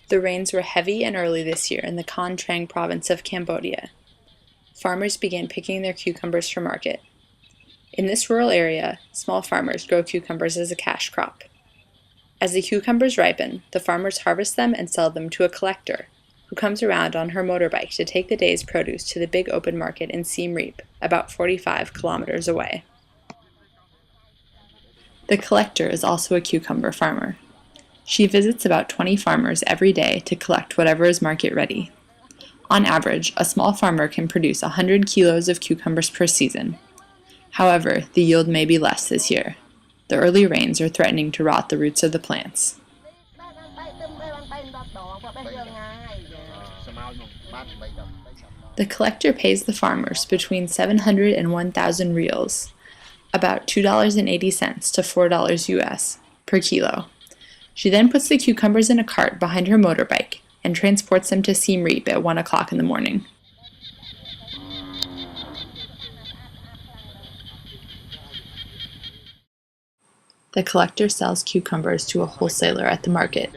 The rains were heavy and early this year in the Can Trang province of Cambodia. Farmers began picking their cucumbers for market. In this rural area, small farmers grow cucumbers as a cash crop. As the cucumbers ripen, the farmers harvest them and sell them to a collector, who comes around on her motorbike to take the day's produce to the big open market in Siem Reap, about 45 kilometers away. The collector is also a cucumber farmer. She visits about 20 farmers every day to collect whatever is market ready. On average, a small farmer can produce 100 kilos of cucumbers per season. However, the yield may be less this year. The early rains are threatening to rot the roots of the plants. The collector pays the farmers between 700 and 1,000 reals, about $2.80 to $4 US, per kilo. She then puts the cucumbers in a cart behind her motorbike and transports them to Siem Reap at 1 o'clock in the morning. The collector sells cucumbers to a wholesaler at the market.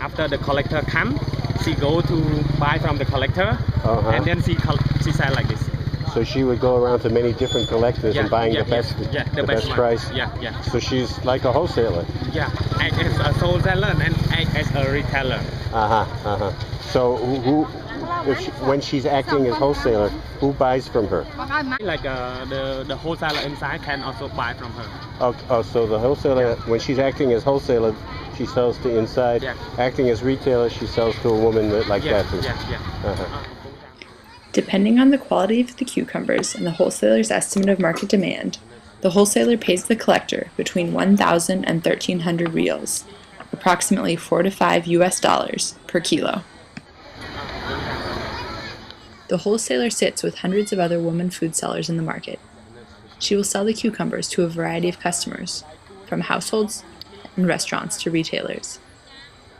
After the collector comes, she go to buy from the collector, and then she sell like this. So she would go around to many different collectors and buying the best price. Yeah. So she's like a wholesaler. Yeah, act as a wholesaler and act as a retailer. So when she's acting as wholesaler, who buys from her? Like the wholesaler inside can also buy from her. Oh, so the wholesaler, when she's acting as wholesaler, she sells to inside. Yeah. Acting as retailer, she sells to a woman like that. Depending on the quality of the cucumbers and the wholesaler's estimate of market demand, the wholesaler pays the collector between 1,000 and 1,300 reals, approximately $4 to $5 US per kilo. The wholesaler sits with hundreds of other women food sellers in the market. She will sell the cucumbers to a variety of customers, from households and restaurants to retailers.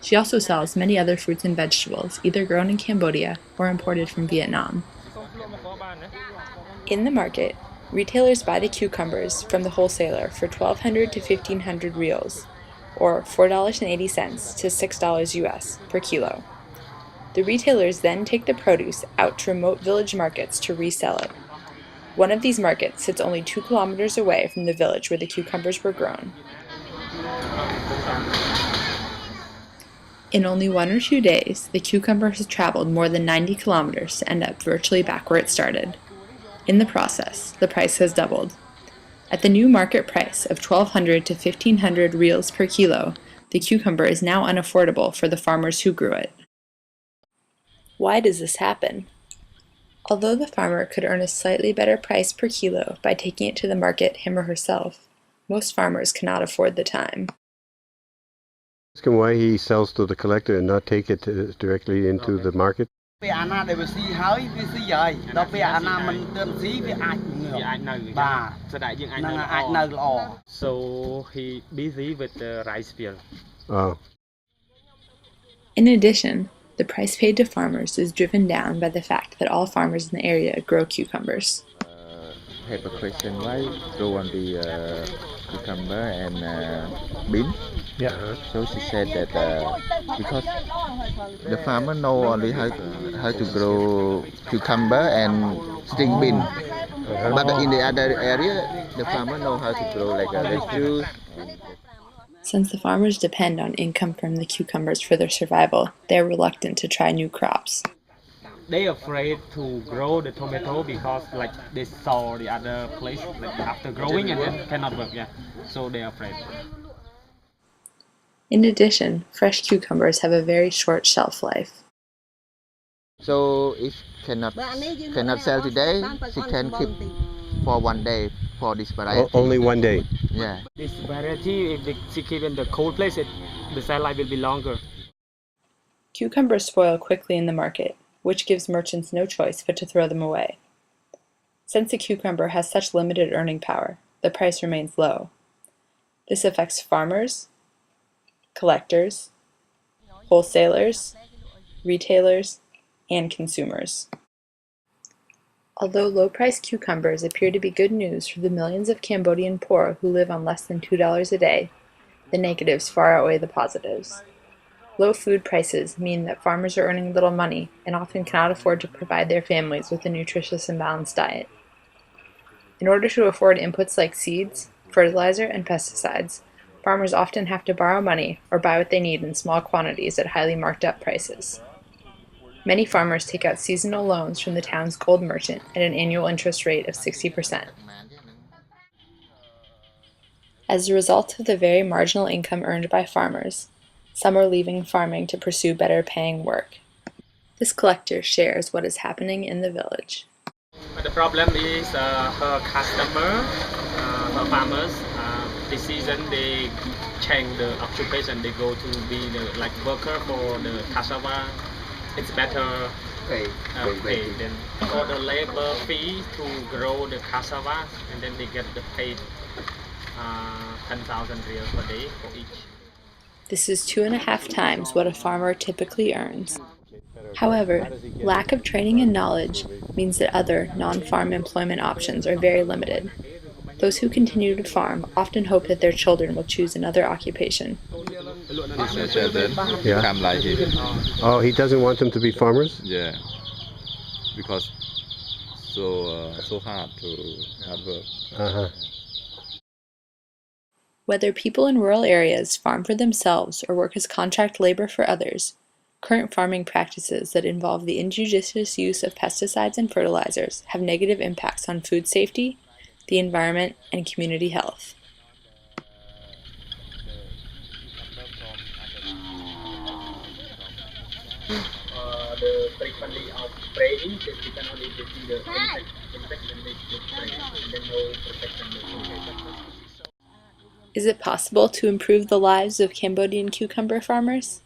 She also sells many other fruits and vegetables, either grown in Cambodia or imported from Vietnam. In the market, retailers buy the cucumbers from the wholesaler for 1,200 to 1,500 reals, or $4.80 to $6 US per kilo. The retailers then take the produce out to remote village markets to resell it. One of these markets sits only 2 kilometers away from the village where the cucumbers were grown. In only 1 or 2 days, the cucumber has traveled more than 90 kilometers to end up virtually back where it started. In the process, the price has doubled. At the new market price of 1,200 to 1,500 reals per kilo, the cucumber is now unaffordable for the farmers who grew it. Why does this happen? Although the farmer could earn a slightly better price per kilo by taking it to the market him or herself, most farmers cannot afford the time. Ask him why he sells to the collector and not take it directly into the market. So he busy with the rice field. Oh. In addition, the price paid to farmers is driven down by the fact that all farmers in the area grow cucumbers. I have a question. Why grow on the cucumber and bean? Yeah. So she said that because the farmer know only how to grow cucumber and string bean, but in the other area, the farmer know how to grow like lettuce. Since the farmers depend on income from the cucumbers for their survival, they are reluctant to try new crops. They afraid to grow the tomato because like they saw the other place like after growing and then cannot work. So they are afraid. In addition, fresh cucumbers have a very short shelf life. So if cannot sell today, she can keep for 1 day for this variety. Only 1 day. Yeah. This variety, if she keep in the cold place, the sell life will be longer. Cucumbers spoil quickly in the market, which gives merchants no choice but to throw them away. Since a cucumber has such limited earning power, the price remains low. This affects farmers, collectors, wholesalers, retailers, and consumers. Although low-priced cucumbers appear to be good news for the millions of Cambodian poor who live on less than $2 a day, the negatives far outweigh the positives. Low food prices mean that farmers are earning little money and often cannot afford to provide their families with a nutritious and balanced diet. In order to afford inputs like seeds, fertilizer, and pesticides, farmers often have to borrow money or buy what they need in small quantities at highly marked up prices. Many farmers take out seasonal loans from the town's gold merchant at an annual interest rate of 60%. As a result of the very marginal income earned by farmers, some are leaving farming to pursue better paying work. This collector shares what is happening in the village. But the problem is her customer, her farmers, this season they change the occupation. They go to be the worker for the cassava. It's better pay than for the labor fee to grow the cassava, and then they get the paid 10,000 riyals per day for each. This is 2.5 times what a farmer typically earns. However, lack of training and knowledge means that other non-farm employment options are very limited. Those who continue to farm often hope that their children will choose another occupation. His children become like him. Oh, he doesn't want them to be farmers? Yeah, because so hard work. Uh-huh. Whether people in rural areas farm for themselves or work as contract labor for others, current farming practices that involve the injudicious use of pesticides and fertilizers have negative impacts on food safety, the environment, and community health. The frequency of spraying, so you can only see the insect when they spray, and then no protection. Is it possible to improve the lives of Cambodian cucumber farmers?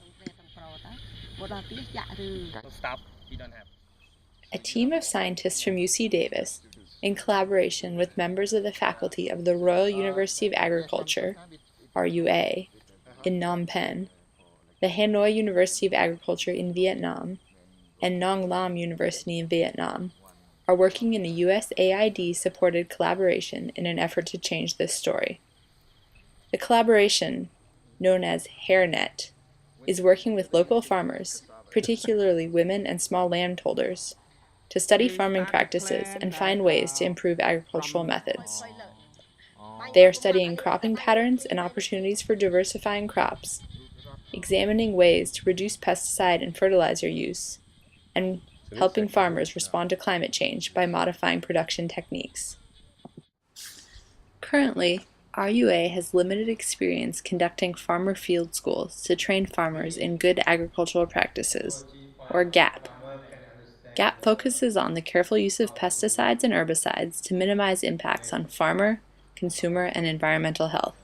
Stop, we don't have. A team of scientists from UC Davis, in collaboration with members of the faculty of the Royal University of Agriculture, RUA, in Phnom Penh, the Hanoi University of Agriculture in Vietnam, and Nong Lam University in Vietnam, are working in a USAID-supported collaboration in an effort to change this story. The collaboration, known as HairNet, is working with local farmers, particularly women and small landholders, to study farming practices and find ways to improve agricultural methods. They are studying cropping patterns and opportunities for diversifying crops, examining ways to reduce pesticide and fertilizer use, and helping farmers respond to climate change by modifying production techniques. Currently, RUA has limited experience conducting farmer field schools to train farmers in good agricultural practices, or GAP. GAP focuses on the careful use of pesticides and herbicides to minimize impacts on farmer, consumer, and environmental health.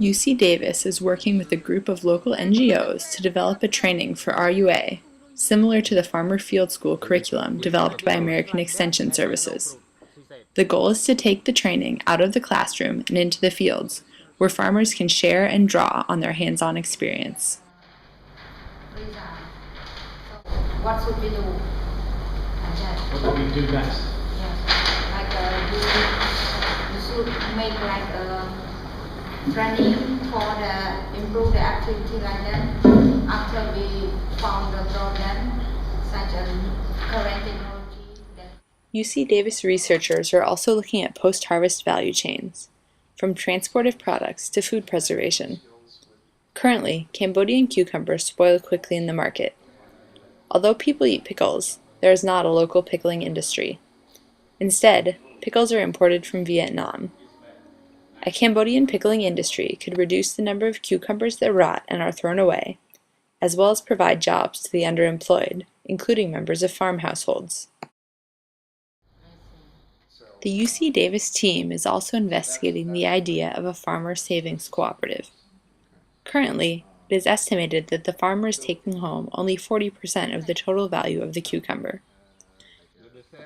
UC Davis is working with a group of local NGOs to develop a training for RUA, similar to the Farmer Field School curriculum developed by American Extension Services. The goal is to take the training out of the classroom and into the fields, where farmers can share and draw on their hands-on experience. What should we do? What do we do next? You should make training for improve the activity like that. After we found the problem, such as current technology. UC Davis researchers are also looking at post-harvest value chains, from transport of products to food preservation. Currently, Cambodian cucumbers spoil quickly in the market. Although people eat pickles, there is not a local pickling industry. Instead, pickles are imported from Vietnam. A Cambodian pickling industry could reduce the number of cucumbers that rot and are thrown away, as well as provide jobs to the underemployed, including members of farm households. The UC Davis team is also investigating the idea of a farmer savings cooperative. Currently, it is estimated that the farmer is taking home only 40% of the total value of the cucumber.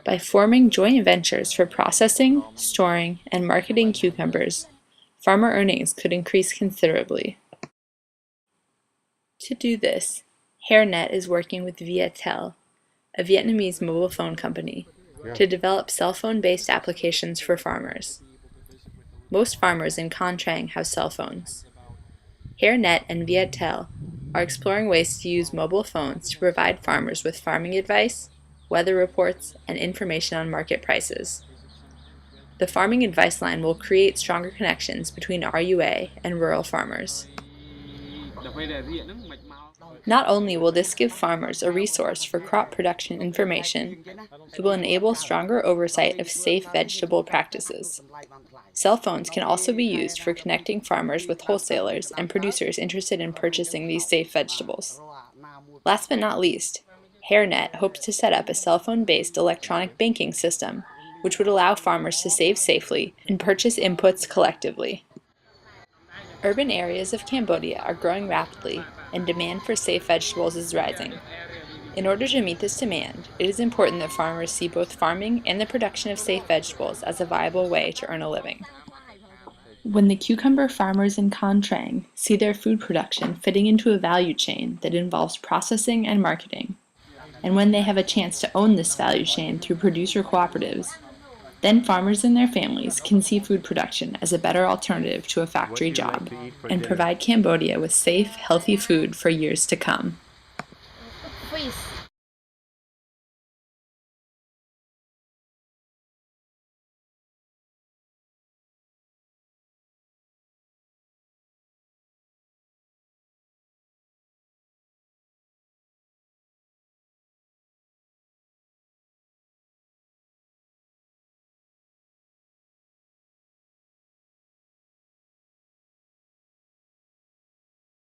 By forming joint ventures for processing, storing, and marketing cucumbers, farmer earnings could increase considerably. To do this, HairNet is working with Viettel, a Vietnamese mobile phone company, to develop cell phone-based applications for farmers. Most farmers in Can Trang have cell phones. HairNet and Viettel are exploring ways to use mobile phones to provide farmers with farming advice, weather reports, and information on market prices. The Farming Advice Line will create stronger connections between RUA and rural farmers. Not only will this give farmers a resource for crop production information, it will enable stronger oversight of safe vegetable practices. Cell phones can also be used for connecting farmers with wholesalers and producers interested in purchasing these safe vegetables. Last but not least, HairNet hopes to set up a cell phone-based electronic banking system, which would allow farmers to save safely and purchase inputs collectively. Urban areas of Cambodia are growing rapidly, and demand for safe vegetables is rising. In order to meet this demand, it is important that farmers see both farming and the production of safe vegetables as a viable way to earn a living. When the cucumber farmers in Can Trang see their food production fitting into a value chain that involves processing and marketing, and when they have a chance to own this value chain through producer cooperatives, then farmers and their families can see food production as a better alternative to a factory job and provide Cambodia with safe, healthy food for years to come. Fish.